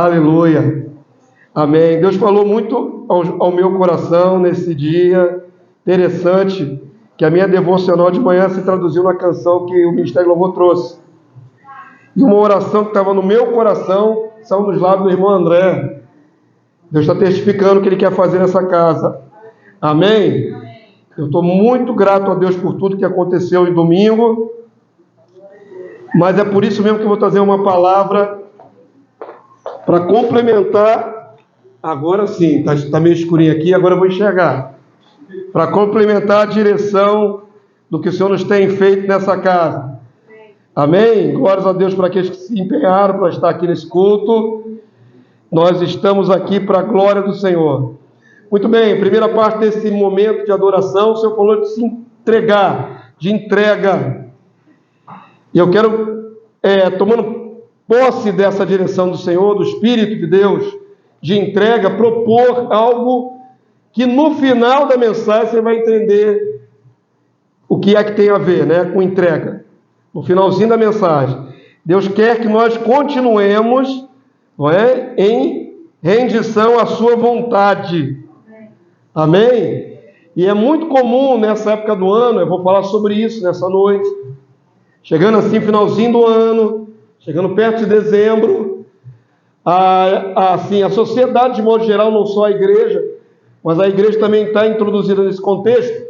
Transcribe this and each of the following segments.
Aleluia. Amém. Deus falou muito ao meu coração nesse dia. Interessante que a minha devocional de manhã se traduziu na canção que o Ministério Louvor trouxe. E uma oração que estava no meu coração saiu dos lábios do irmão André. Deus está testificando o que Ele quer fazer nessa casa. Amém? Eu estou muito grato a Deus por tudo que aconteceu em domingo. Mas é por isso mesmo que eu vou trazer uma palavra para complementar. Agora sim, está meio escurinho aqui, agora eu vou enxergar. Para complementar a direção do que o Senhor nos tem feito nessa casa. Amém? Glórias a Deus para aqueles que se empenharam para estar aqui nesse culto. Nós estamos aqui para a glória do Senhor. Muito bem, primeira parte desse momento de adoração, o Senhor falou de se entregar, de entrega. E eu quero, tomando posse dessa direção do Senhor, do Espírito de Deus, de entrega, propor algo que no final da mensagem você vai entender o que é que tem a ver, né, com entrega. No finalzinho da mensagem, Deus quer que nós continuemos, não é, em rendição à sua vontade. Amém? E é muito comum nessa época do ano, eu vou falar sobre isso nessa noite, chegando assim, finalzinho do ano, chegando perto de dezembro, assim, a sociedade de modo geral, não só a igreja, mas a igreja também está introduzida nesse contexto,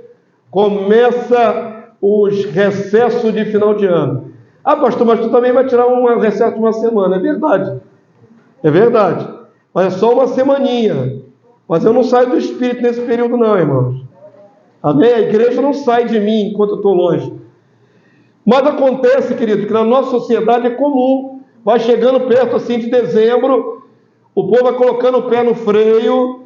começa os recessos de final de ano. Ah, pastor, mas tu também vai tirar um recesso de uma semana. É verdade. É verdade. Mas é só uma semaninha. Mas eu não saio do Espírito nesse período não, irmãos. Amém? A igreja não sai de mim enquanto eu estou longe. Mas acontece, querido, que na nossa sociedade é comum. Vai chegando perto assim de dezembro, o povo vai colocando o pé no freio,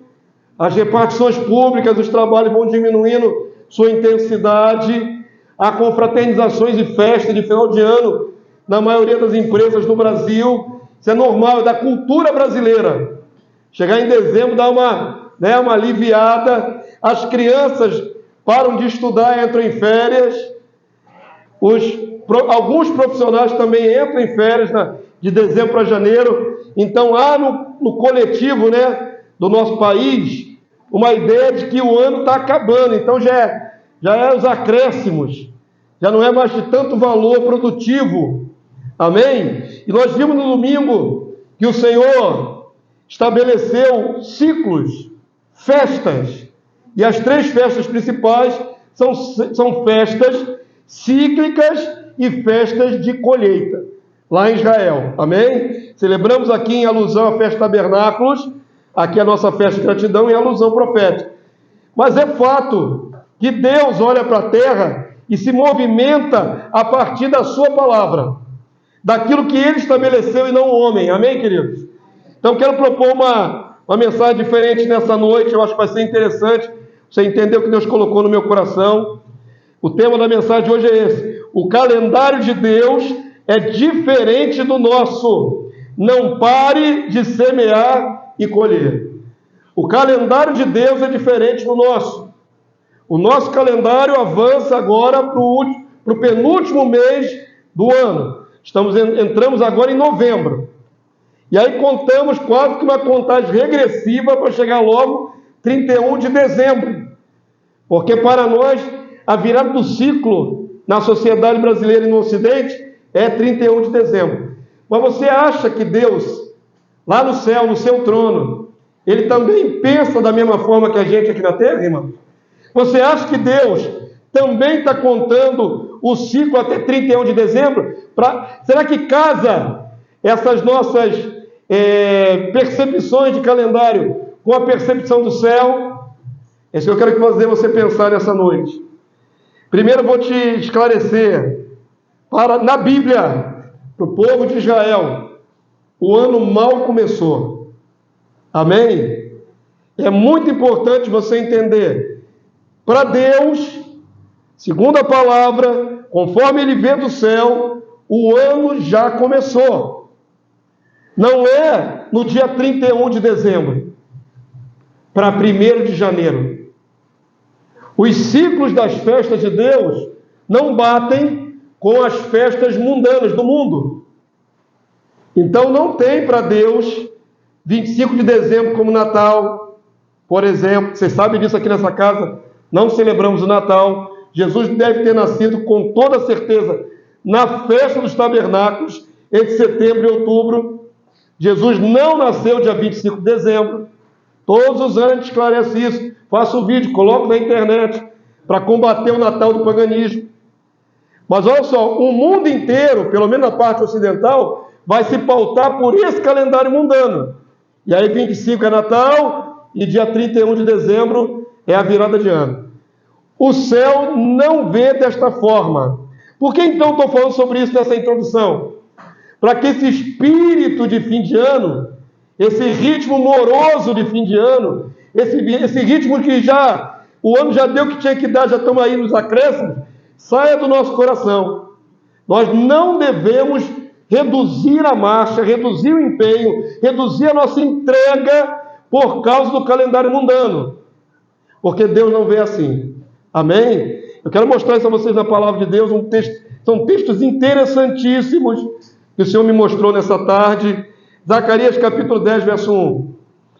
as repartições públicas, os trabalhos vão diminuindo sua intensidade, há confraternizações e festas de final de ano na maioria das empresas do Brasil. Isso é normal, é da cultura brasileira. Chegar em dezembro dá uma aliviada, as crianças param de estudar, entram em férias, alguns profissionais também entram em férias de dezembro para janeiro. Então há no coletivo, né, do nosso país uma ideia de que o ano está acabando. Então já é os acréscimos, já não é mais de tanto valor produtivo. Amém? E nós vimos no domingo que o Senhor estabeleceu ciclos, festas, e as 3 festas principais são festas cíclicas e festas de colheita, lá em Israel. Amém? Celebramos aqui em alusão à festa Tabernáculos, aqui a nossa festa de gratidão em alusão profética. Mas é fato que Deus olha para a terra e se movimenta a partir da sua palavra, daquilo que Ele estabeleceu e não o homem. Amém, queridos? Então quero propor uma mensagem diferente nessa noite. Eu acho que vai ser interessante você entender o que Deus colocou no meu coração. O tema da mensagem de hoje é esse: o calendário de Deus é diferente do nosso. Não pare de semear e colher. O calendário de Deus é diferente do nosso. O nosso calendário avança agora para o penúltimo mês do ano. Entramos agora em novembro. E aí contamos quase que uma contagem regressiva para chegar logo 31 de dezembro. Porque para nós, a virada do ciclo na sociedade brasileira e no Ocidente é 31 de dezembro. Mas você acha que Deus, lá no céu, no seu trono, Ele também pensa da mesma forma que a gente aqui na Terra, irmão? Você acha que Deus também está contando o ciclo até 31 de dezembro? Será que casa essas nossas percepções de calendário com a percepção do céu? É isso que eu quero que você pensar nessa noite. Primeiro eu vou te esclarecer. Na Bíblia, para o povo de Israel, o ano mal começou. Amém? É muito importante você entender. Para Deus, segundo a palavra, conforme Ele vê do céu, o ano já começou. Não é no dia 31 de dezembro, para 1º de janeiro. Os ciclos das festas de Deus não batem com as festas mundanas do mundo. Então não tem para Deus 25 de dezembro como Natal, por exemplo. Vocês sabem disso aqui nessa casa, não celebramos o Natal. Jesus deve ter nascido com toda certeza na festa dos tabernáculos, entre setembro e outubro. Jesus não nasceu dia 25 de dezembro. Todos os anos a gente esclarece isso. Faço um vídeo, coloco na internet, para combater o Natal do paganismo. Mas olha só, o mundo inteiro, pelo menos na parte ocidental, vai se pautar por esse calendário mundano. E aí 25 é Natal e dia 31 de dezembro é a virada de ano. O céu não vê desta forma. Por que então estou falando sobre isso nessa introdução? Para que esse espírito de fim de ano, esse ritmo moroso de fim de ano, esse ritmo que o ano já deu o que tinha que dar, já estamos aí nos acréscimos, saia do nosso coração. Nós não devemos reduzir a marcha, reduzir o empenho, reduzir a nossa entrega por causa do calendário mundano. Porque Deus não vê assim. Amém? Eu quero mostrar isso a vocês na palavra de Deus, são textos interessantíssimos que o Senhor me mostrou nessa tarde. Zacarias capítulo 10, verso 1.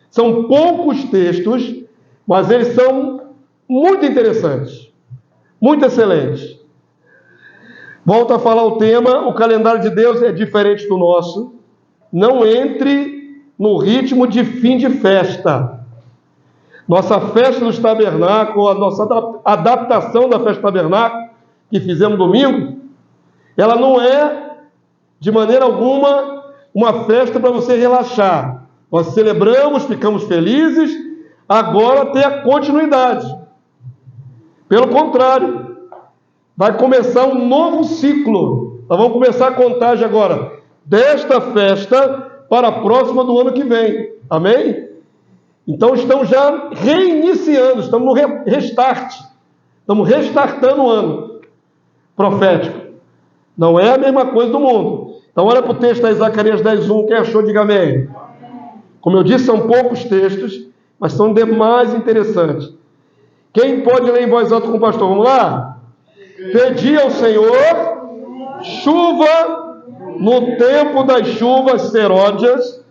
São poucos textos, mas eles são muito interessantes, muito excelentes. Volto a falar o tema, o calendário de Deus é diferente do nosso. Não entre no ritmo de fim de festa. Nossa festa dos tabernáculos, a nossa adaptação da festa do tabernáculo, que fizemos domingo, ela não é, de maneira alguma, uma festa para você relaxar. Nós celebramos, ficamos felizes, agora tem a continuidade. Pelo contrário, vai começar um novo ciclo. Nós vamos começar a contagem agora desta festa para a próxima do ano que vem. Amém? Então estamos já reiniciando, estamos no restart. Estamos restartando o ano profético. Não é a mesma coisa do mundo. Então olha para o texto da Zacarias 10:1, quem achou, diga amém. Como eu disse, são poucos textos, mas são demais interessantes. Quem pode ler em voz alta com o pastor? Vamos lá? Pedi ao Senhor chuva no tempo das chuvas serôdias,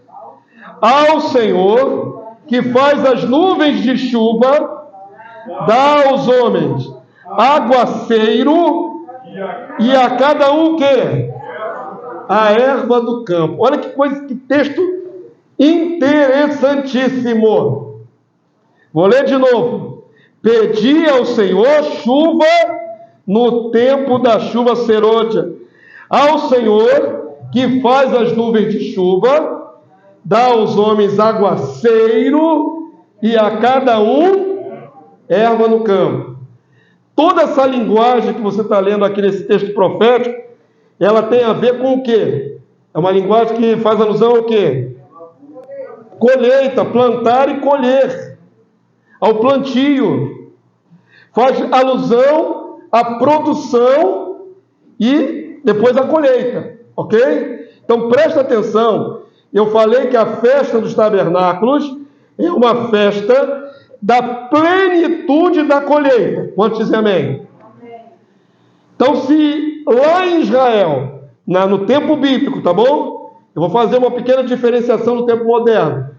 ao Senhor que faz as nuvens de chuva, dá aos homens aguaceiro e a cada um o quê? A erva do campo. Olha que coisa, que texto interessantíssimo. Vou ler de novo. Pedi ao Senhor chuva no tempo da chuva serôdia, ao Senhor que faz as nuvens de chuva, dá aos homens aguaceiro e a cada um erva no campo. Toda essa linguagem que você está lendo aqui nesse texto profético, ela tem a ver com o quê? É uma linguagem que faz alusão ao quê? Colheita, plantar e colher, ao plantio. Faz alusão à produção e depois à colheita, ok? Então presta atenção, eu falei que a festa dos tabernáculos é uma festa da plenitude da colheita. Quantos dizem amém? Então se lá em Israel, no tempo bíblico, tá bom? Eu vou fazer uma pequena diferenciação no tempo moderno.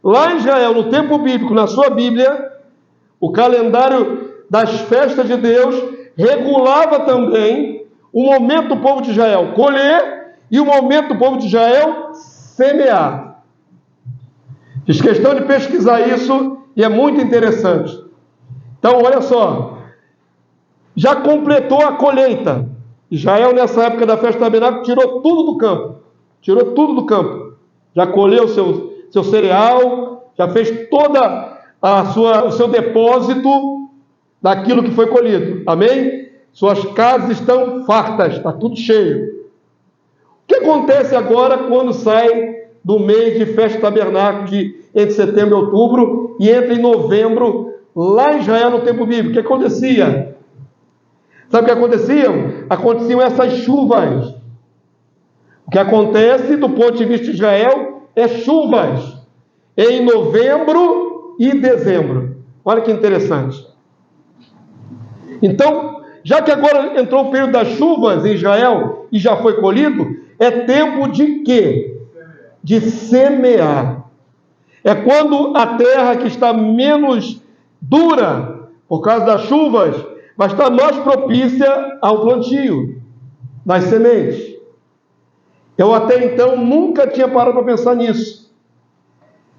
Lá em Israel, no tempo bíblico, na sua Bíblia, o calendário das festas de Deus regulava também o momento do povo de Israel colher e o momento do povo de Israel semear. Fiz questão de pesquisar isso e é muito interessante. Então, olha só, já completou a colheita. Israel, nessa época da festa do tabernáculo, tirou tudo do campo. Tirou tudo do campo. Já colheu o seu cereal, já fez toda o seu depósito daquilo que foi colhido. Amém? Suas casas estão fartas, está tudo cheio. O que acontece agora quando sai do mês de festa do tabernáculo, entre setembro e outubro, e entra em novembro, lá em Israel, no tempo bíblico? O que acontecia? Sabe o que acontecia? Aconteciam essas chuvas. O que acontece do ponto de vista de Israel é chuvas em novembro e dezembro. Olha que interessante. Então, já que agora entrou o período das chuvas em Israel e já foi colhido, é tempo de quê? De semear. É quando a terra que está menos dura, por causa das chuvas, vai estar mais propícia ao plantio das sementes. Eu até então nunca tinha parado para pensar nisso.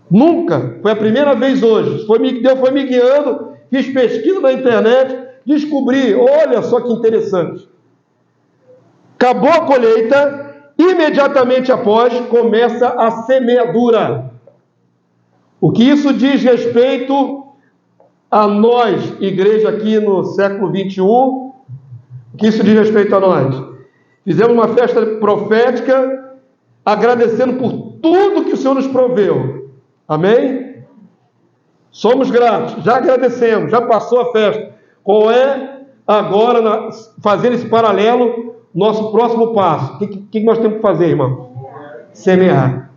Nunca. Foi a primeira vez hoje. Deus foi me guiando, fiz pesquisa na internet, descobri, olha só que interessante. Acabou a colheita, imediatamente após começa a semeadura. O que isso diz respeito a nós, igreja aqui no século 21, o que isso diz respeito a nós? Fizemos uma festa profética, agradecendo por tudo que o Senhor nos proveu. Amém? Somos gratos, já agradecemos, já passou a festa. Qual é agora, fazendo esse paralelo, nosso próximo passo? O que nós temos que fazer, irmão? Semear.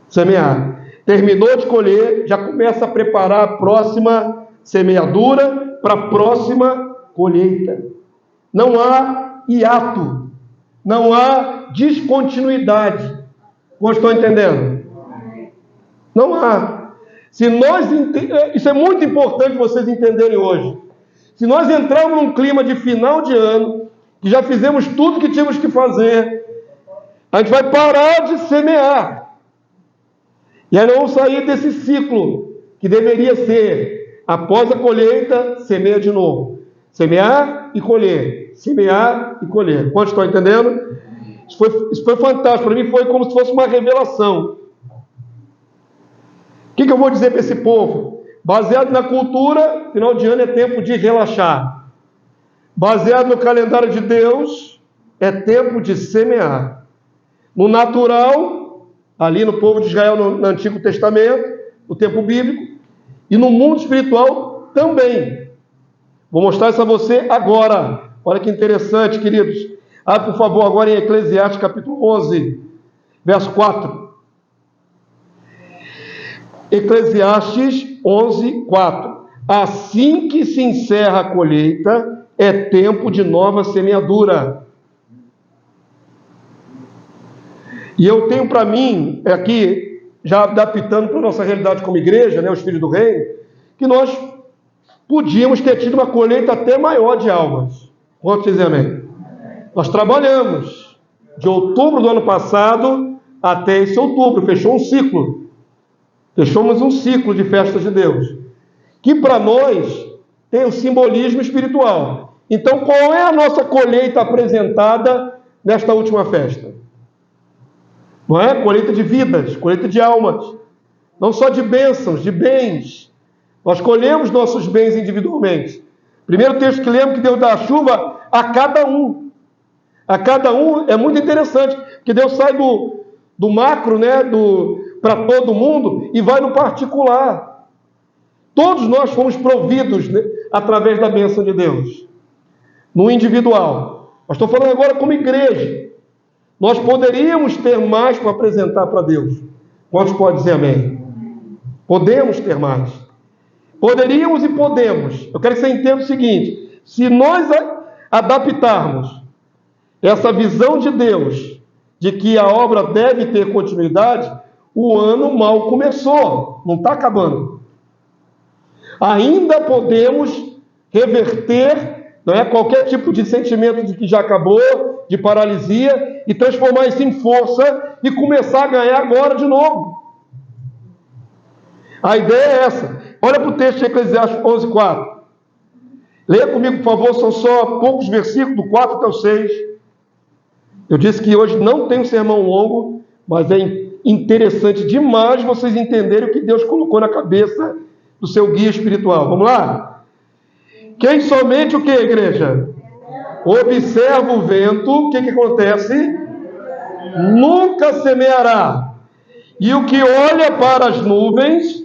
Semear. Terminou de colher, já começa a preparar a próxima semeadura para a próxima colheita. Não há hiato, não há descontinuidade. Vocês estão entendendo? Não há. Isso é muito importante vocês entenderem hoje. Se nós entrarmos num clima de final de ano, que já fizemos tudo que tínhamos que fazer, a gente vai parar de semear. E aí nós vamos sair desse ciclo, que deveria ser, após a colheita, semeia de novo. Semear e colher. Semear e colher. Quantos estão entendendo? Isso foi fantástico. Para mim foi como se fosse uma revelação. O que eu vou dizer para esse povo? Baseado na cultura, final de ano é tempo de relaxar. Baseado no calendário de Deus, é tempo de semear. No natural, ali no povo de Israel, no Antigo Testamento, no tempo bíblico, e no mundo espiritual também. Vou mostrar isso a você agora. Olha que interessante, queridos. Por favor, agora em Eclesiastes capítulo 11, verso 4. Eclesiastes 11, 4. Assim que se encerra a colheita, é tempo de nova semeadura. E eu tenho para mim, aqui, já adaptando para a nossa realidade como igreja, os filhos do reino, que nós podíamos ter tido uma colheita até maior de almas. Quantos dizem amém? Nós trabalhamos de outubro do ano passado até esse outubro, fechou um ciclo. Fechamos um ciclo de festas de Deus, que para nós tem um simbolismo espiritual. Então, qual é a nossa colheita apresentada nesta última festa? Não é? Colheita de vidas, colheita de almas. Não só de bênçãos, de bens. Nós colhemos nossos bens individualmente. Primeiro texto que lemos, que Deus dá a chuva a cada um. A cada um é muito interessante, porque Deus sai do macro, para todo mundo, e vai no particular. Todos nós fomos providos, através da bênção de Deus. No individual. Mas estou falando agora como igreja. Nós poderíamos ter mais para apresentar para Deus. Quantos podem dizer amém? Podemos ter mais. Poderíamos e podemos. Eu quero que você entenda o seguinte: se nós adaptarmos essa visão de Deus, de que a obra deve ter continuidade, o ano mal começou, não está acabando. Ainda podemos reverter qualquer tipo de sentimento de que já acabou, de paralisia, e transformar isso em força e começar a ganhar agora de novo. A ideia é essa. Olha para o texto de Eclesiastes 11:4. Leia comigo, por favor, são só poucos versículos, do 4 até o 6. Eu disse que hoje não tem um sermão longo, mas é interessante demais vocês entenderem o que Deus colocou na cabeça do seu guia espiritual. Vamos lá? Quem somente o que, igreja? Observa o vento, o que acontece? Nunca semeará. E o que olha para as nuvens,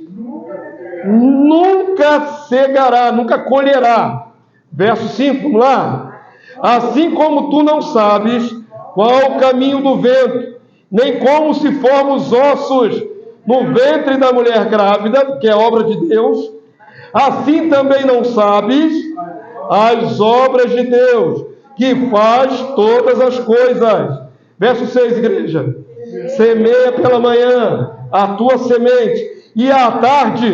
nunca cegará, nunca colherá. Verso 5, vamos lá? Assim como tu não sabes qual o caminho do vento, nem como se formam os ossos no ventre da mulher grávida, que é obra de Deus, assim também não sabes as obras de Deus, que faz todas as coisas. Verso 6, igreja. Semeia pela manhã, a tua semente, e à tarde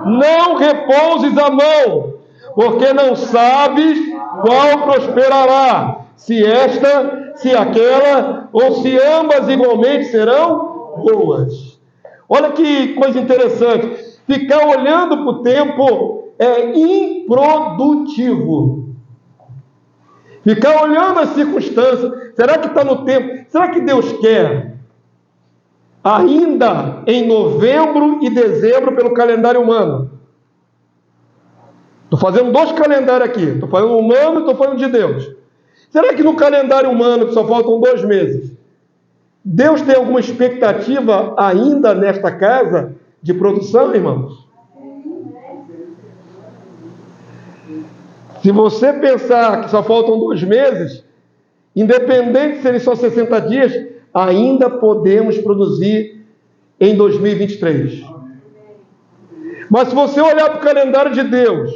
não repouses a mão, porque não sabes qual prosperará, se esta, se aquela, ou se ambas igualmente serão boas. Olha que coisa interessante. Ficar olhando para o tempo é improdutivo. Ficar olhando as circunstâncias. Será que está no tempo? Será que Deus quer? Ainda em novembro e dezembro pelo calendário humano. Estou fazendo 2 calendários aqui. Estou falando humano e estou falando de Deus. Será que no calendário humano, que só faltam 2 meses, Deus tem alguma expectativa ainda nesta casa de produção, irmãos? Se você pensar que só faltam 2 meses, independente de serem só 60 dias, ainda podemos produzir em 2023. Mas se você olhar para o calendário de Deus,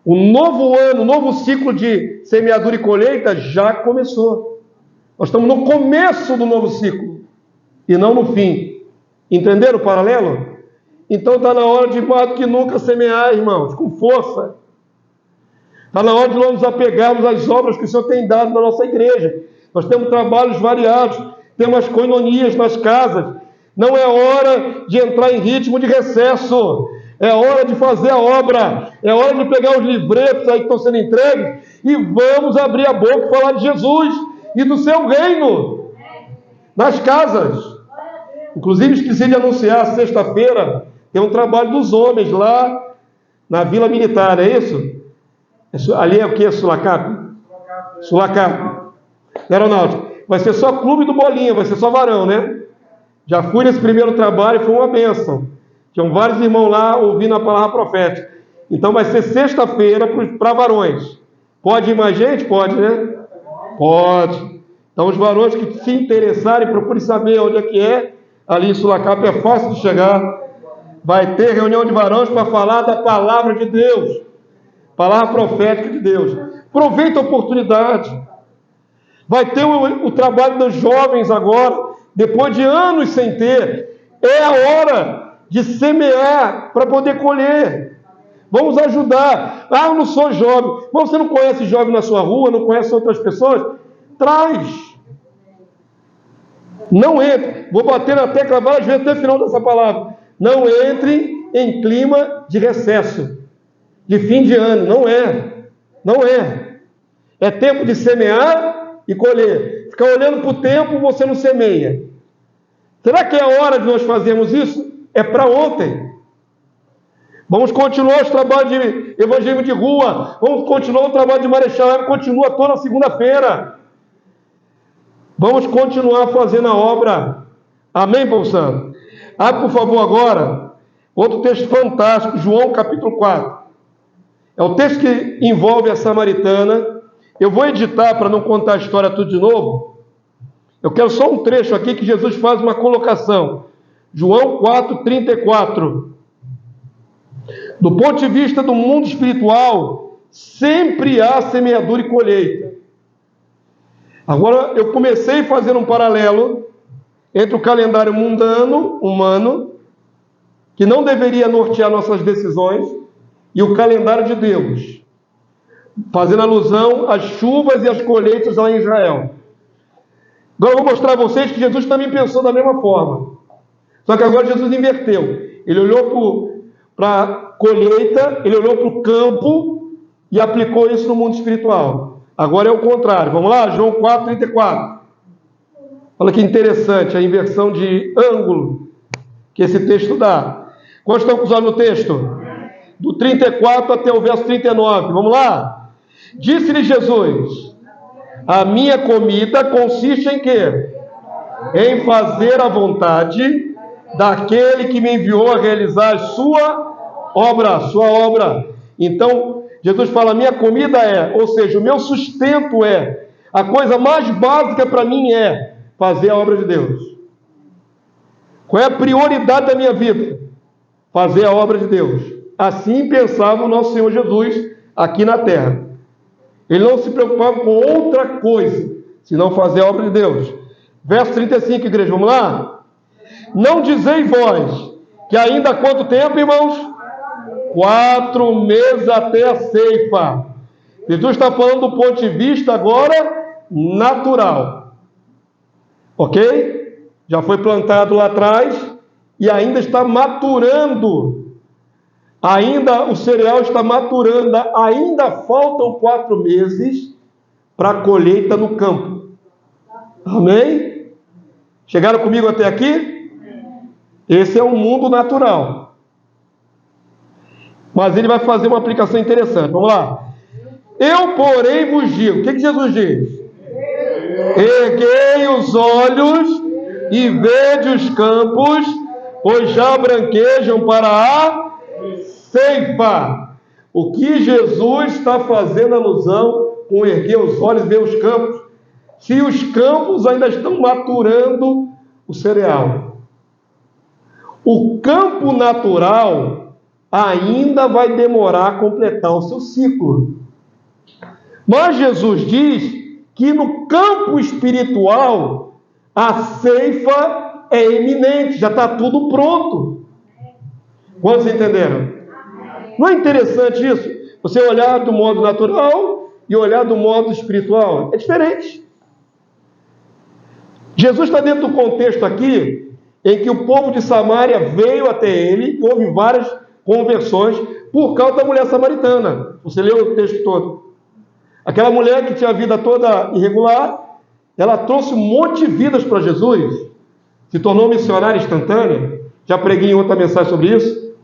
o novo ano, o novo ciclo de semeadura e colheita já começou. Nós estamos no começo do novo ciclo e não no fim. Entenderam o paralelo? Então está na hora de mais do que nunca semear, irmãos, com força. Está na hora de nós nos apegarmos às obras que o Senhor tem dado na nossa igreja. Nós temos trabalhos variados, temos coinonias nas casas. Não é hora de entrar em ritmo de recesso. É hora de fazer a obra. É hora de pegar os livretos aí que estão sendo entregues e vamos abrir a boca e falar de Jesus e do seu reino nas casas. Inclusive, esqueci de anunciar, sexta-feira tem um trabalho dos homens lá na Vila Militar, é isso? Ali é o que? Sulacap? Sulacap. Aeronáutico. Vai ser só clube do Bolinha, vai ser só varão, né? Já fui nesse primeiro trabalho e foi uma bênção. Tinham vários irmãos lá ouvindo a palavra profética. Então vai ser sexta-feira para varões. Pode ir mais gente? Pode, né? Pode. Então os varões que se interessarem, procurem saber onde é que é. Ali em Sulacap é fácil de chegar. Vai ter reunião de varões para falar da palavra de Deus. Palavra profética de Deus. Aproveita a oportunidade. Vai ter o trabalho dos jovens agora, depois de anos sem ter. É a hora de semear para poder colher. Vamos ajudar. Ah, eu não sou jovem. Mas você não conhece jovem na sua rua, não conhece outras pessoas? Traz. Não entre. Vou bater na tecla várias vezes até o final dessa palavra. Não entre em clima de recesso. De fim de ano, não é. Não é. É tempo de semear e colher. Ficar olhando para o tempo, você não semeia. Será que é a hora de nós fazermos isso? É para ontem. Vamos continuar os trabalhos de evangelismo de rua. Vamos continuar o trabalho de Marechal. Continua toda segunda-feira. Vamos continuar fazendo a obra. Amém, povo santo? Abre, por favor, agora outro texto fantástico, João capítulo 4. É o texto que envolve a samaritana. Eu vou editar para não contar a história tudo de novo. Eu quero só um trecho aqui que Jesus faz uma colocação. João 4:34. Do ponto de vista do mundo espiritual, sempre há semeadura e colheita. Agora, eu comecei fazendo um paralelo entre o calendário mundano, humano, que não deveria nortear nossas decisões, e o calendário de Deus, fazendo alusão às chuvas e às colheitas lá em Israel. Agora eu vou mostrar a vocês que Jesus também pensou da mesma forma. Só que agora Jesus inverteu. Ele olhou para a colheita, ele olhou para o campo e aplicou isso no mundo espiritual. Agora é o contrário. Vamos lá? João 4:34. Olha que interessante a inversão de ângulo que esse texto dá. Quantos estão com os olhos no texto? Do 34 até o verso 39. Vamos lá? Disse-lhe Jesus: a minha comida consiste em quê? Em fazer a vontade daquele que me enviou a realizar a sua obra. Então, Jesus fala, a minha comida é, ou seja, o meu sustento é, a coisa mais básica para mim é fazer a obra de Deus. Qual é a prioridade da minha vida? Fazer a obra de Deus. Assim pensava o nosso Senhor Jesus aqui na terra. Ele não se preocupava com outra coisa, senão fazer a obra de Deus. Verso 35, igreja, vamos lá? Não dizeis vós que ainda há quanto tempo, irmãos? 4 meses até a ceifa. Jesus está falando do ponto de vista agora natural. Ok? Já foi plantado lá atrás e ainda está maturando. Ainda o cereal está maturando. Ainda faltam 4 meses para a colheita no campo. Amém? Chegaram comigo até aqui? Esse é o mundo natural. Mas ele vai fazer uma aplicação interessante. Vamos lá. Eu, porém, vos digo. O que Jesus diz? Erguei os olhos e vede os campos, pois já branquejam para a ceifa. O que Jesus está fazendo alusão com erguer os olhos e ver os campos? Se os campos ainda estão maturando o cereal. O campo natural ainda vai demorar a completar o seu ciclo. Mas Jesus diz que no campo espiritual a ceifa é iminente, já está tudo pronto. Quantos entenderam? Não é interessante isso? Você olhar do modo natural e olhar do modo espiritual. É diferente. Jesus está dentro do contexto aqui em que o povo de Samaria veio até ele, e houve várias conversões por causa da mulher samaritana. Você leu o texto todo. Aquela mulher que tinha a vida toda irregular, ela trouxe um monte de vidas para Jesus, se tornou missionária instantânea. Já preguei em outra mensagem sobre isso.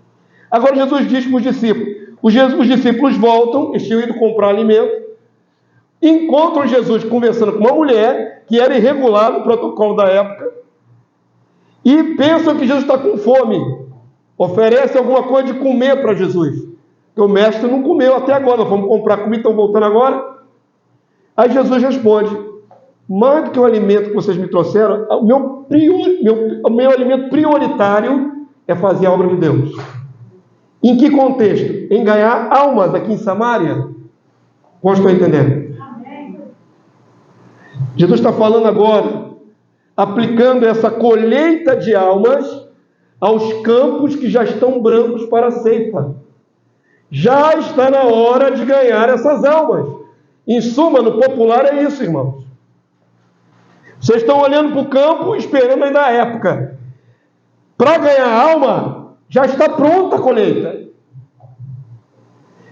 Agora Jesus diz para os discípulos, os discípulos voltam, eles tinham ido comprar alimento, encontram Jesus conversando com uma mulher que era irregular no protocolo da época, e pensam que Jesus está com fome, oferece alguma coisa de comer para Jesus, porque o mestre não comeu até agora, nós vamos comprar comida, estão voltando agora. Aí Jesus responde, mais do que o alimento que vocês me trouxeram, o meu alimento prioritário é fazer a obra de Deus. Em que contexto? Em ganhar almas aqui em Samaria? Como estou entendendo? Jesus está falando agora, aplicando essa colheita de almas aos campos que já estão brancos para a ceifa. Já está na hora de ganhar essas almas. Em suma, no popular é isso, irmãos. Vocês estão olhando para o campo, esperando ainda a época. Para ganhar alma, já está pronta a colheita.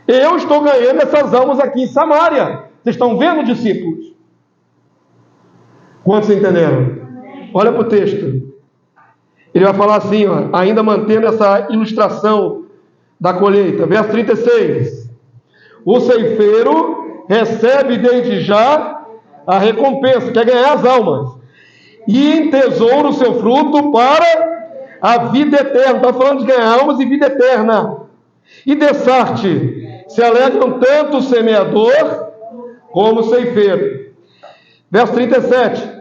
Eu estou ganhando essas almas aqui em Samaria. Vocês estão vendo, discípulos? Quantos entenderam? Olha para o texto. Ele vai falar assim, ó, ainda mantendo essa ilustração da colheita. Verso 36. O ceifeiro recebe desde já a recompensa, quer ganhar as almas, e entesoura o seu fruto para a vida eterna. Está falando de ganhar almas e vida eterna. E dessarte se alegram tanto o semeador como o ceifeiro. Verso 37.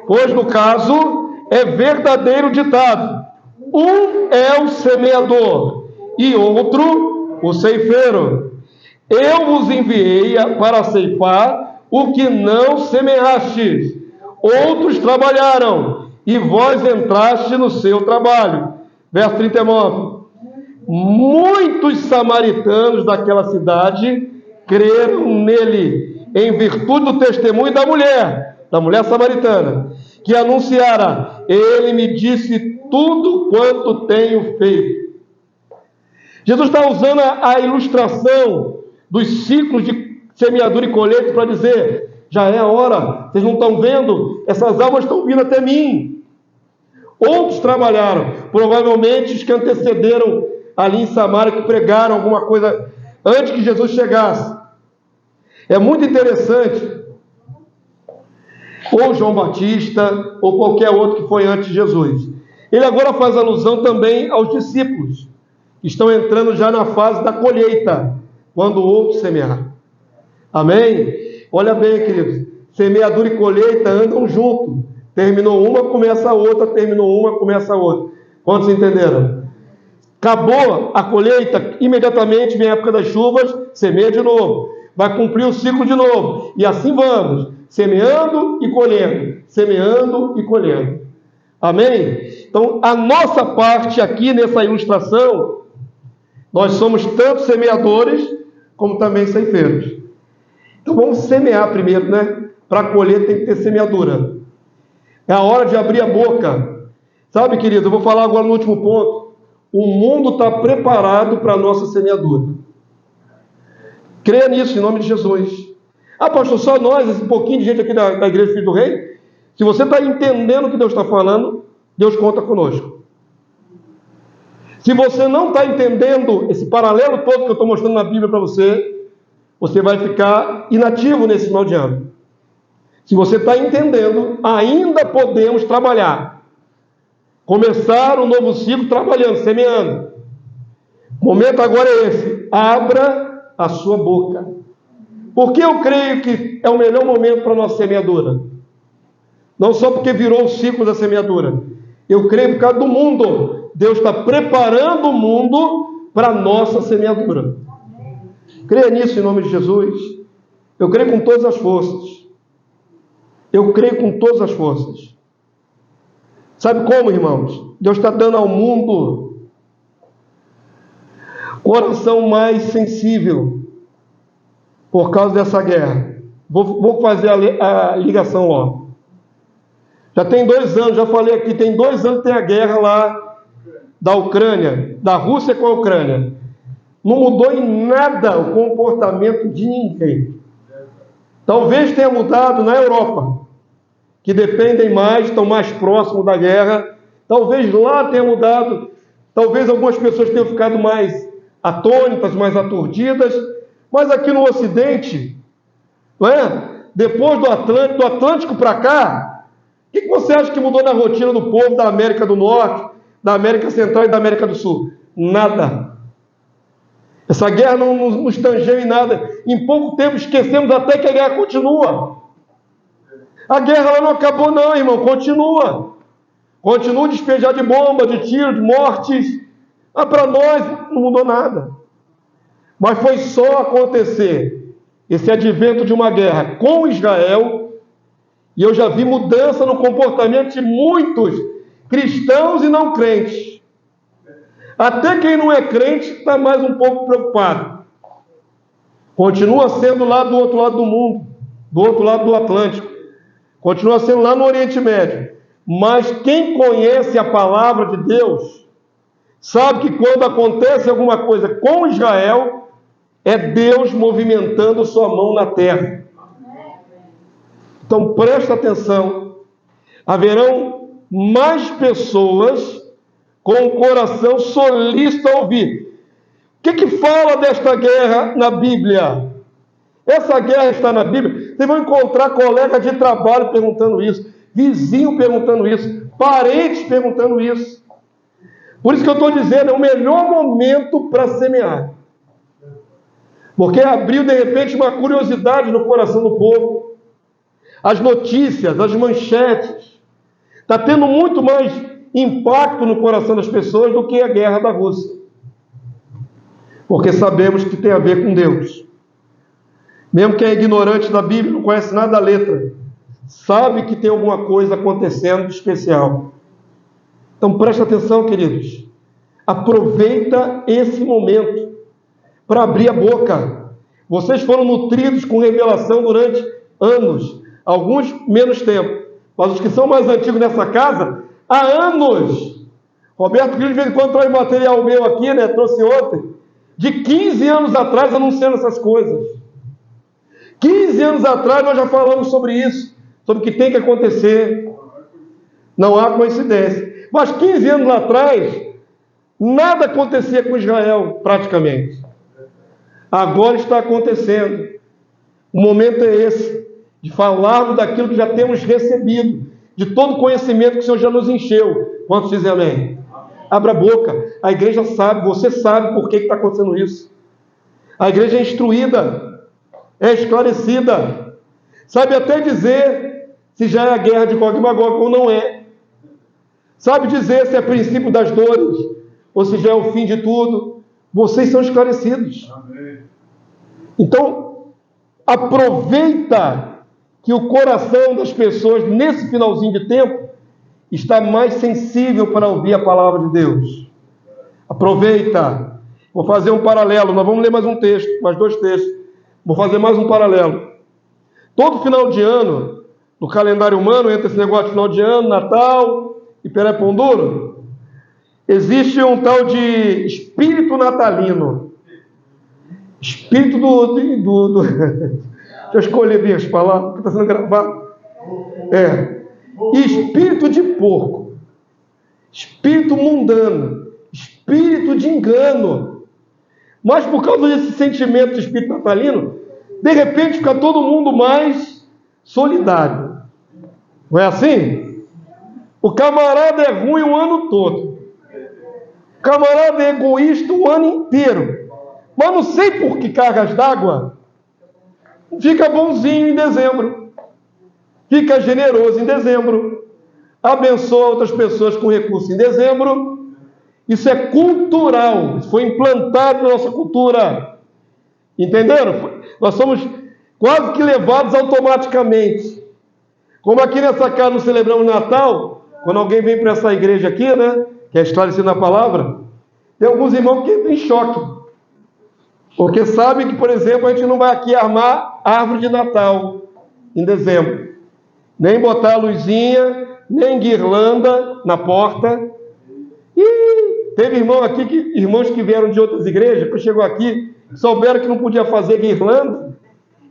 Pois no caso é verdadeiro ditado: um é o semeador e outro o ceifeiro. Eu vos enviei para ceifar o que não semeastes. Outros trabalharam e vós entraste no seu trabalho. Verso 39. Muitos samaritanos daquela cidade creram nele, em virtude do testemunho da mulher samaritana, que anunciara: ele me disse tudo quanto tenho feito. Jesus está usando a ilustração dos ciclos de semeadura e colheita para dizer: já é a hora, vocês não estão vendo? Essas almas estão vindo até mim. Outros trabalharam, provavelmente os que antecederam ali em Samaria, que pregaram alguma coisa antes que Jesus chegasse. É muito interessante, ou João Batista, ou qualquer outro que foi antes de Jesus. Ele agora faz alusão também aos discípulos, que estão entrando já na fase da colheita, quando o outro semear. Amém? Olha bem, queridos, semeadura e colheita andam junto. Terminou uma, começa a outra, terminou uma, começa a outra. Quantos entenderam? Acabou a colheita, imediatamente vem a época das chuvas, semeia de novo. Vai cumprir o ciclo de novo. E assim vamos, semeando e colhendo, semeando e colhendo. Amém? Então, a nossa parte aqui nessa ilustração, nós somos tanto semeadores, como também ceifeiros. Então, vamos semear primeiro, né? Para colher tem que ter semeadura. É a hora de abrir a boca. Sabe, querido, eu vou falar agora no último ponto. O mundo está preparado para a nossa semeadura. Creia nisso, em nome de Jesus. Ah, pastor, só nós, esse pouquinho de gente aqui da Igreja Filho do Rei. Se você está entendendo o que Deus está falando, Deus conta conosco. Se você não está entendendo esse paralelo todo que eu estou mostrando na Bíblia para você, você vai ficar inativo nesse final de ano. Se você está entendendo, ainda podemos trabalhar. Começar um novo ciclo trabalhando, semeando. O momento agora é esse. Abra a sua boca. Porque eu creio que é o melhor momento para a nossa semeadura. Não só porque virou o ciclo da semeadura. Eu creio por causa do mundo. Deus está preparando o mundo para a nossa semeadura. Creia nisso em nome de Jesus. Eu creio com todas as forças. Eu creio com todas as forças. Sabe como, irmãos? Deus está dando ao mundo coração mais sensível por causa dessa guerra. Vou fazer a ligação logo. Já tem 2 anos, já falei aqui, tem 2 anos que tem a guerra lá da Ucrânia, da Rússia com a Ucrânia. Não mudou em nada o comportamento de ninguém. Talvez tenha mudado na Europa, que dependem mais, estão mais próximos da guerra. Talvez lá tenha mudado. Talvez algumas pessoas tenham ficado mais atônitas, mais aturdidas. Mas aqui no Ocidente, não é? Depois do Atlântico para cá, o que você acha que mudou na rotina do povo da América do Norte, da América Central e da América do Sul? Nada. Essa guerra não nos tangeu em nada. Em pouco tempo esquecemos até que a guerra continua. A guerra lá não acabou não, irmão. Continua. Continua a despejar de bomba, de tiro, de mortes. Mas para nós não mudou nada. Mas foi só acontecer esse advento de uma guerra com Israel, e eu já vi mudança no comportamento de muitos cristãos e não crentes. Até quem não é crente está mais um pouco preocupado. Continua sendo lá do outro lado do mundo, do outro lado do Atlântico. Continua sendo lá no Oriente Médio. Mas quem conhece a palavra de Deus, sabe que quando acontece alguma coisa com Israel, é Deus movimentando sua mão na terra. Então presta atenção. Haverão mais pessoas com o coração solícito a ouvir. O que fala desta guerra na Bíblia? Essa guerra está na Bíblia. Vocês vão encontrar colega de trabalho perguntando isso, vizinho perguntando isso, parentes perguntando isso. Por isso que eu estou dizendo, é o melhor momento para semear. Porque abriu, de repente, uma curiosidade no coração do povo. As notícias, as manchetes. Está tendo muito mais impacto no coração das pessoas do que a guerra da Rússia. Porque sabemos que tem a ver com Deus. Mesmo quem é ignorante da Bíblia, não conhece nada da letra, sabe que tem alguma coisa acontecendo de especial. Então preste atenção, queridos. Aproveita esse momento para abrir a boca. Vocês foram nutridos com revelação durante anos, alguns menos tempo, mas os que são mais antigos nessa casa, há anos. Roberto Filho de vez em quando traz material meu aqui, né? Trouxe ontem, de 15 anos atrás anunciando essas coisas. 15 anos atrás nós já falamos sobre isso, sobre o que tem que acontecer. Não há coincidência. Mas 15 anos lá atrás, nada acontecia com Israel, praticamente. Agora está acontecendo. O momento é esse, de falarmos daquilo que já temos recebido, de todo o conhecimento que o Senhor já nos encheu. Quantos dizem amém? Abra a boca. A igreja sabe, você sabe por que está acontecendo isso. A igreja é instruída, é esclarecida, sabe até dizer se já é a guerra de Gog e Magog ou não é. Sabe dizer se é princípio das dores ou se já é o fim de tudo. Vocês são esclarecidos. Amém. Então, aproveita que o coração das pessoas, nesse finalzinho de tempo, está mais sensível para ouvir a palavra de Deus. Aproveita. Vou fazer um paralelo. Nós vamos ler mais um texto, mais 2 textos. Vou fazer mais um paralelo. Todo final de ano, no calendário humano, entre esse negócio de final de ano, Natal e Peré Pão Duro, existe um tal de espírito natalino. Espírito Deixa eu escolher bem as palavras, que está sendo gravado. Espírito de porco. Espírito mundano. Espírito de engano. Mas por causa desse sentimento de espírito natalino, de repente fica todo mundo mais solidário. Não é assim? O camarada é ruim o ano todo. O camarada é egoísta o ano inteiro. Mas não sei por que cargas d'água fica bonzinho em dezembro. Fica generoso em dezembro. Abençoa outras pessoas com recurso em dezembro. Isso é cultural. Isso foi implantado na nossa cultura. Entenderam? Nós somos quase que levados automaticamente. Como aqui nessa casa nós celebramos Natal, quando alguém vem para essa igreja aqui, né, que é esclarecido na palavra, tem alguns irmãos que entram em choque. Porque sabem que, por exemplo, a gente não vai aqui armar árvore de Natal em dezembro. Nem botar luzinha, nem guirlanda na porta. E teve irmãos que vieram de outras igrejas, que chegou aqui, souberam que não podia fazer guirlanda.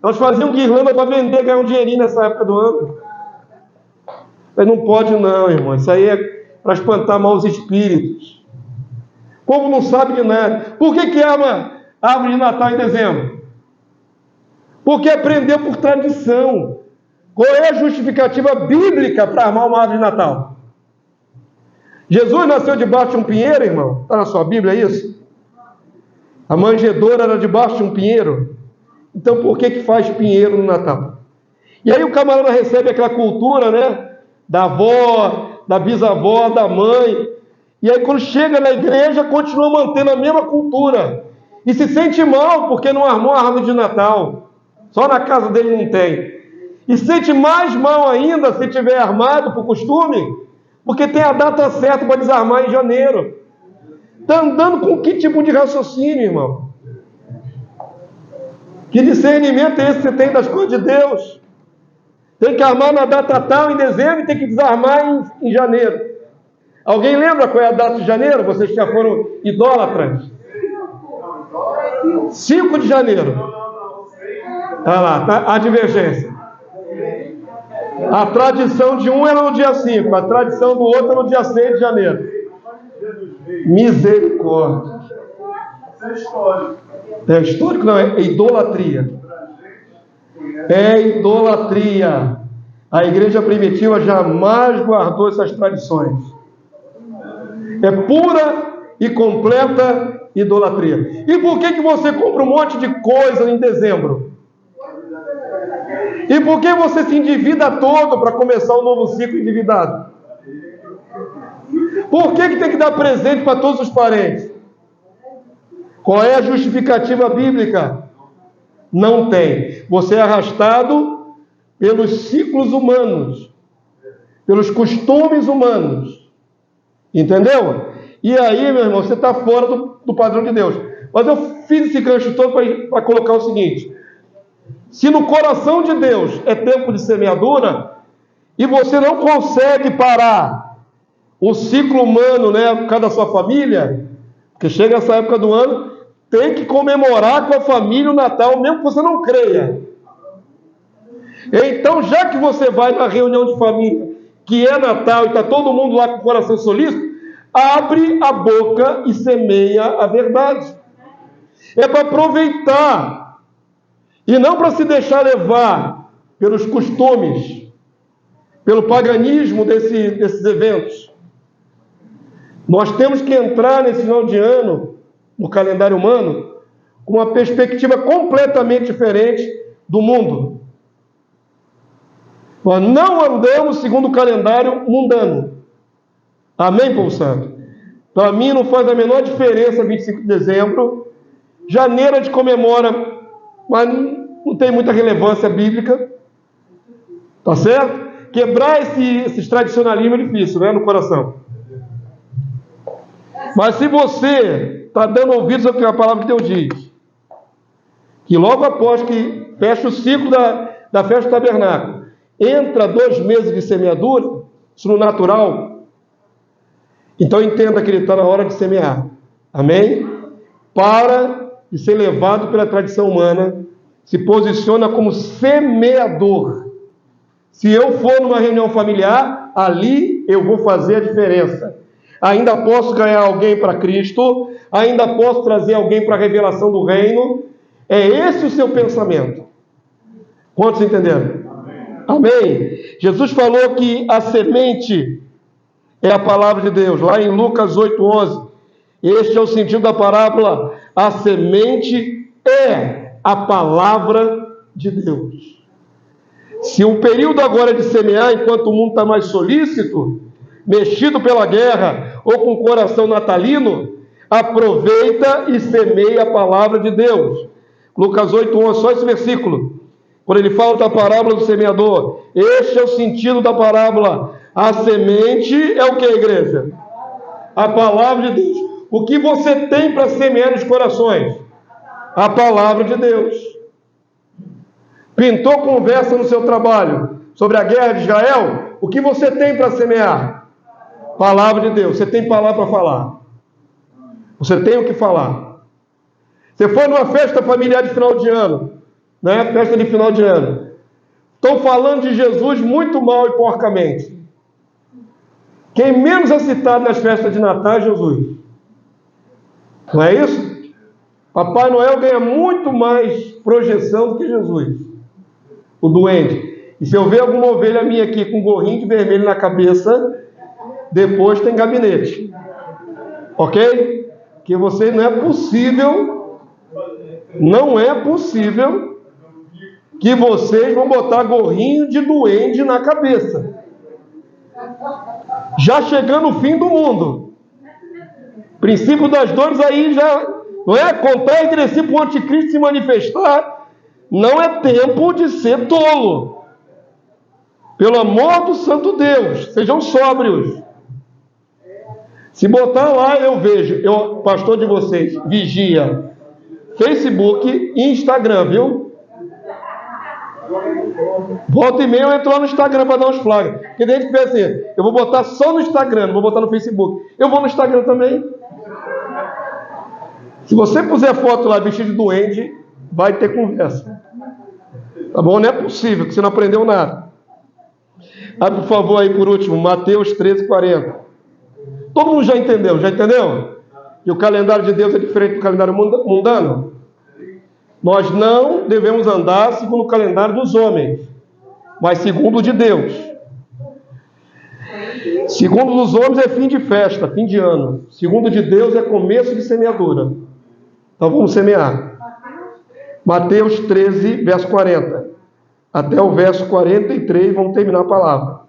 Elas faziam guirlanda para vender, ganhar um dinheirinho nessa época do ano. Mas não pode não, irmão. Isso aí é para espantar maus espíritos. O povo não sabe de nada. Por que arma árvore de Natal em dezembro? Porque aprendeu por tradição. Qual é a justificativa bíblica para armar uma árvore de Natal? Jesus nasceu debaixo de um pinheiro, irmão? Está na sua Bíblia isso? A manjedoura era debaixo de um pinheiro? Então por que faz pinheiro no Natal? E aí o camarada recebe aquela cultura, né? Da avó, da bisavó, da mãe. E aí quando chega na igreja, continua mantendo a mesma cultura. E se sente mal porque não armou a árvore de Natal. Só na casa dele não tem. E sente mais mal ainda se tiver armado por costume, porque tem a data certa para desarmar em janeiro. Está andando com que tipo de raciocínio, irmão? Que discernimento é esse que você tem das coisas de Deus? Tem que armar na data tal em dezembro e tem que desarmar em janeiro. Alguém lembra qual é a data de janeiro? Vocês já foram idólatras? 5 de janeiro. Olha lá, tá a divergência. A tradição de um era no dia 5, a tradição do outro era no dia 6 de janeiro. Misericórdia. Isso é histórico. É histórico? Não, é idolatria. É idolatria. A igreja primitiva jamais guardou essas tradições. É pura e completa idolatria. E por que você compra um monte de coisa em dezembro? E por que você se endivida todo para começar um novo ciclo endividado? Por que tem que dar presente para todos os parentes? Qual é a justificativa bíblica? Não tem. Você é arrastado pelos ciclos humanos, pelos costumes humanos. Entendeu? E aí, meu irmão, você está fora do padrão de Deus. Mas eu fiz esse gancho todo para colocar o seguinte: se no coração de Deus é tempo de semeadura, e você não consegue parar o ciclo humano, né, por causa da sua família, porque chega essa época do ano, tem que comemorar com a família o Natal, mesmo que você não creia. Então, já que você vai na reunião de família, que é Natal, e está todo mundo lá com o coração solícito, abre a boca e semeia a verdade. É para aproveitar, e não para se deixar levar pelos costumes, pelo paganismo desses eventos. Nós temos que entrar nesse final de ano, no calendário humano, com uma perspectiva completamente diferente do mundo. Nós não andamos segundo o calendário mundano. Amém, povo santo? Para mim não faz a menor diferença 25 de dezembro. Janeiro a gente comemora, mas não tem muita relevância bíblica. Tá certo? quebrar esses tradicionalismos é difícil, né, no coração. Mas se você está dando ouvidos ao que a palavra de Deus diz, que logo após que fecha o ciclo da festa do tabernáculo, entra 2 meses de semeadura, isso no natural, então entenda que ele está na hora de semear. Amém? Para de ser levado pela tradição humana, se posiciona como semeador. Se eu for numa reunião familiar, ali eu vou fazer a diferença. Ainda posso ganhar alguém para Cristo, ainda posso trazer alguém para a revelação do reino. É esse o seu pensamento. Quantos entenderam? Amém? Jesus falou que a semente é a palavra de Deus. Lá em Lucas 8:11. Este é o sentido da parábola. A semente é a palavra de Deus. Se o período agora é de semear, enquanto o mundo está mais solícito, mexido pela guerra ou com o coração natalino, aproveita e semeia a palavra de Deus. Lucas 8:11, só esse versículo. Quando ele fala da parábola do semeador, este é o sentido da parábola. A semente é o que, igreja? A palavra de Deus. O que você tem para semear nos corações? A palavra de Deus. Pintou conversa no seu trabalho sobre a guerra de Israel? O que você tem para semear? Palavra de Deus. Você tem palavra para falar. Você tem o que falar. Você foi numa festa familiar de final de ano, né? Festa de final de ano. Estão falando de Jesus muito mal e porcamente. Quem menos é citado nas festas de Natal é Jesus. Não é isso? Papai Noel ganha muito mais projeção do que Jesus, o duende. E se eu ver alguma ovelha minha aqui com um gorrinho de vermelho na cabeça, depois tem gabinete. Ok? Que você não é possível que vocês vão botar gorrinho de duende na cabeça. Já chegando o fim do mundo. Princípio das dores aí já, não é? Contar e crescer para o anticristo se manifestar, não é tempo de ser tolo. Pelo amor do santo Deus, sejam sóbrios. Se botar lá, eu vejo, pastor de vocês, vigia, Facebook e Instagram, viu? Volta e meia eu entro lá no Instagram para dar uns flagras. Porque daí a gente pensa assim, eu vou botar só no Instagram, não vou botar no Facebook. Eu vou no Instagram também. Se você puser foto lá vestido de duende, vai ter conversa. Tá bom? Não é possível, que você não aprendeu nada. Abre, por favor, aí por último, Mateus 13:40. Todo mundo já entendeu? Já entendeu? Que o calendário de Deus é diferente do calendário mundano? Nós não devemos andar segundo o calendário dos homens, mas segundo o de Deus. Segundo os homens é fim de festa, fim de ano. Segundo o de Deus é começo de semeadura. Então vamos semear. Mateus 13, verso 40. Até o verso 43, vamos terminar a palavra.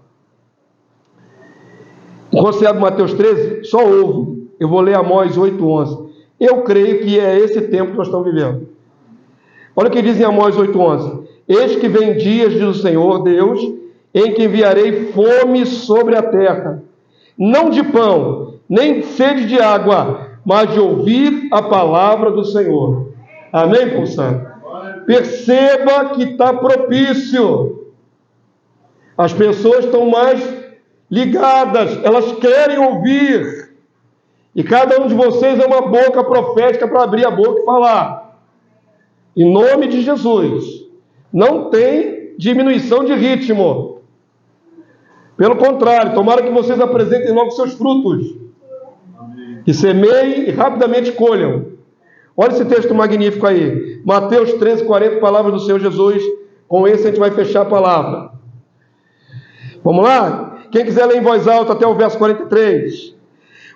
Quando você abre Mateus 13, só ouve. Eu vou ler Amós 8:11. Eu creio que é esse tempo que nós estamos vivendo. Olha o que diz em Amós 8:11. Eis que vem dias, diz o Senhor Deus, em que enviarei fome sobre a terra, não de pão, nem de sede de água, mas de ouvir a palavra do Senhor. Amém, pulsando? Perceba que está propício. As pessoas estão mais ligadas, elas querem ouvir. E cada um de vocês é uma boca profética para abrir a boca e falar. Em nome de Jesus. Não tem diminuição de ritmo. Pelo contrário, tomara que vocês apresentem logo seus frutos. Que semeiem e rapidamente colham. Olha esse texto magnífico aí. Mateus 13:40, palavras do Senhor Jesus. Com esse a gente vai fechar a palavra. Vamos lá? Quem quiser ler em voz alta até o verso 43.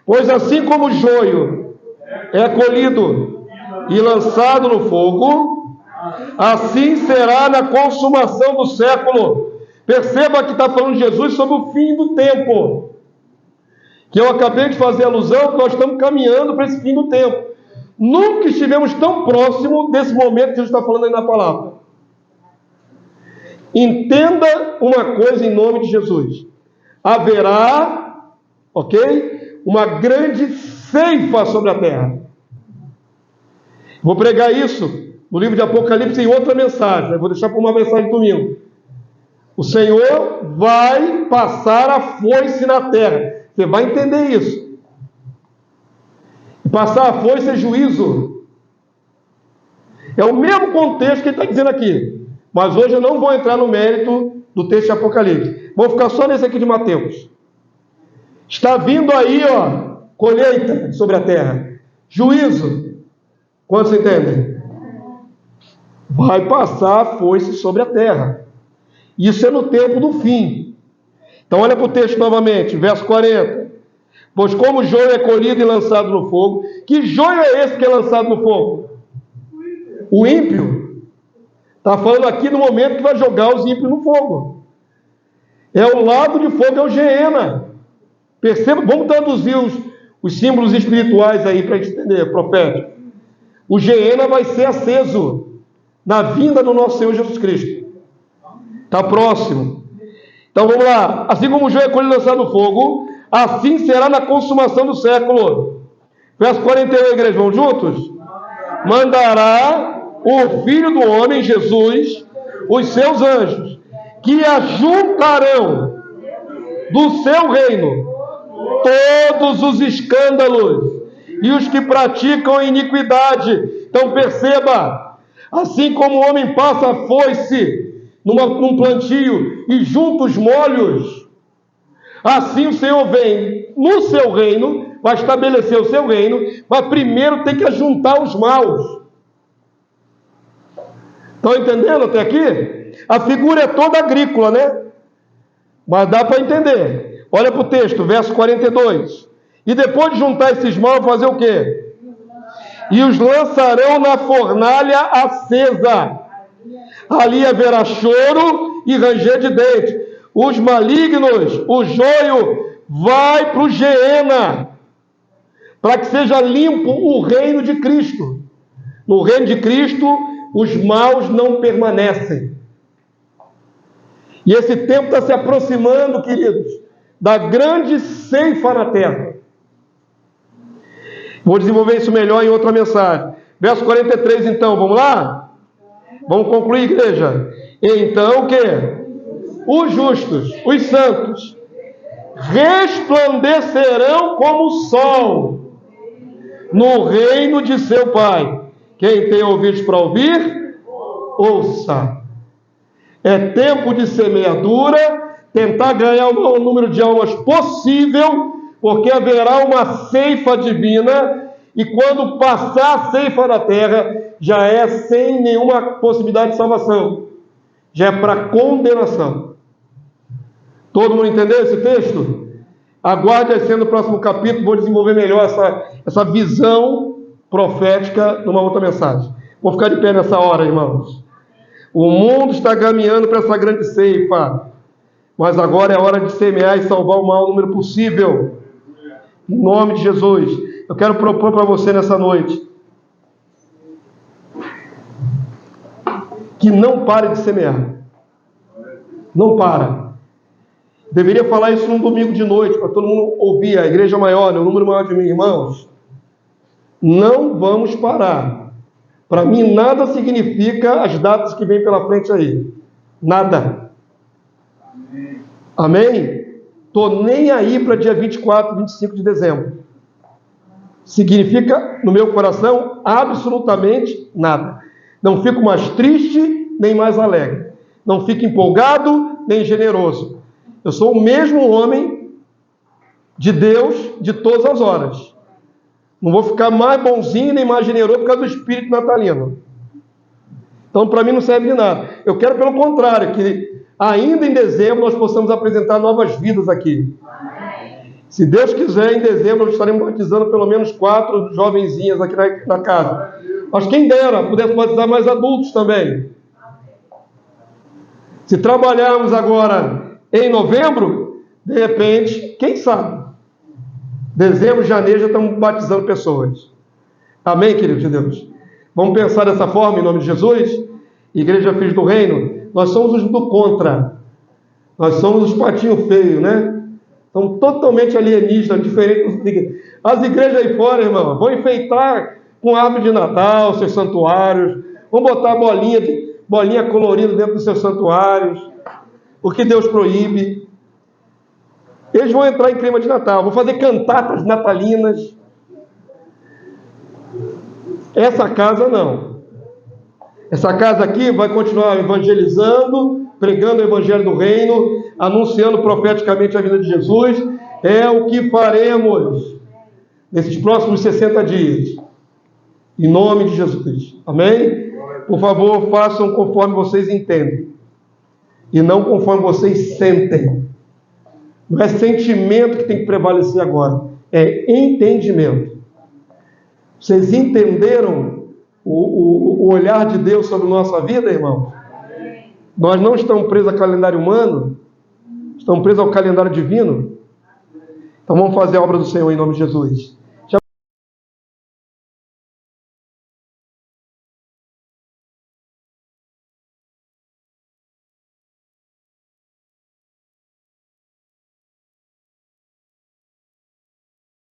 Pois assim como o joio é colhido e lançado no fogo, assim será na consumação do século. Perceba que está falando Jesus sobre o fim do tempo. Que eu acabei de fazer alusão, que nós estamos caminhando para esse fim do tempo. Nunca estivemos tão próximo desse momento que Jesus está falando aí na palavra. Entenda uma coisa em nome de Jesus. Haverá, ok? Uma grande ceifa sobre a terra. Vou pregar isso no livro de Apocalipse em outra mensagem. Eu vou deixar para uma mensagem domingo. O Senhor vai passar a foice na terra. Você vai entender isso. Passar a foice é juízo. É o mesmo contexto que ele está dizendo aqui. Mas hoje eu não vou entrar no mérito do texto de Apocalipse. Vou ficar só nesse aqui de Mateus. Está vindo aí, colheita sobre a terra. Juízo. Quantos entendem? Vai passar a foice sobre a terra. Isso é no tempo do fim. Então olha para o texto novamente, verso 40. Pois como joio é colhido e lançado no fogo. Que joio é esse que é lançado no fogo? O ímpio. Está falando aqui no momento que vai jogar os ímpios no fogo. É o lago de fogo, é o Geena. Perceba, vamos traduzir os símbolos espirituais aí para a gente entender, profético. O Geena vai ser aceso na vinda do nosso Senhor Jesus Cristo. Está próximo. Então vamos lá. Assim como o joio é colhido e lançado no fogo, assim será na consumação do século. Verso 41, igreja, vamos juntos? Mandará o Filho do Homem, Jesus, os seus anjos, que ajuntarão do seu reino todos os escândalos e os que praticam iniquidade. Então perceba, assim como o homem passa a foice num plantio e junta os molhos, assim o Senhor vem no seu reino, vai estabelecer o seu reino, mas primeiro tem que ajuntar os maus. Estão entendendo até aqui? A figura é toda agrícola, né? Mas dá para entender. Olha para o texto, verso 42. E depois de juntar esses maus, fazer o quê? E os lançarão na fornalha acesa. Ali haverá choro e ranger de dentes. Os malignos, o joio, vai para o Geena, para que seja limpo o reino de Cristo. No reino de Cristo, os maus não permanecem. E esse tempo está se aproximando, queridos, da grande ceifa na terra. Vou desenvolver isso melhor em outra mensagem. Verso 43, então, vamos lá? Vamos concluir, igreja. Então, o quê? Os justos, os santos, resplandecerão como o sol no reino de seu Pai. Quem tem ouvidos para ouvir, ouça. É tempo de semeadura, tentar ganhar o maior número de almas possível, porque haverá uma ceifa divina, e quando passar a ceifa na terra, já é sem nenhuma possibilidade de salvação. Já é para condenação. Todo mundo entendeu esse texto? Aguarde a cena do próximo capítulo, vou desenvolver melhor essa visão profética numa outra mensagem. Vou ficar de pé nessa hora, irmãos. O mundo está caminhando para essa grande ceifa, mas agora é hora de semear e salvar o maior número possível. Em nome de Jesus. Eu quero propor para você nessa noite que não pare de semear. Não para. Deveria falar isso num domingo de noite, para todo mundo ouvir, a igreja maior, né, o número maior de irmãos. Não vamos parar. Para mim, nada significa as datas que vêm pela frente aí. Nada. Amém? Estou nem aí para dia 24, 25 de dezembro. Significa, no meu coração, absolutamente nada. Não fico mais triste, nem mais alegre. Não fico empolgado, nem generoso. Eu sou o mesmo homem de Deus de todas as horas. Não vou ficar mais bonzinho, nem mais generoso por causa do espírito natalino. Então, para mim, não serve de nada. Eu quero, pelo contrário, que ainda em dezembro nós possamos apresentar novas vidas aqui. Se Deus quiser, em dezembro nós estaremos batizando pelo menos 4 jovenzinhas aqui na casa. Mas quem dera, pudesse batizar mais adultos também. Se trabalharmos agora em novembro, de repente, quem sabe? Dezembro, janeiro, já estamos batizando pessoas. Amém, querido de Deus? Vamos pensar dessa forma, em nome de Jesus? Igreja Filhos do Reino, nós somos os do contra. Nós somos os patinhos feios, né? São totalmente alienígenas, diferentes. As igrejas aí fora, irmão, vão enfeitar com árvore de Natal, seus santuários, vão botar bolinha colorida dentro dos seus santuários, o que Deus proíbe. Eles vão entrar em clima de Natal, vão fazer cantatas natalinas. Essa casa não. Essa casa aqui vai continuar evangelizando, pregando o evangelho do reino, anunciando profeticamente a vida de Jesus. É o que faremos nesses próximos 60 dias. Em nome de Jesus. Amém? Por favor, façam conforme vocês entendem. E não conforme vocês sentem. Não é sentimento que tem que prevalecer agora. É entendimento. Vocês entenderam o olhar de Deus sobre a nossa vida, irmão? Nós não estamos presos ao calendário humano. Estamos presos ao calendário divino. Então vamos fazer a obra do Senhor em nome de Jesus.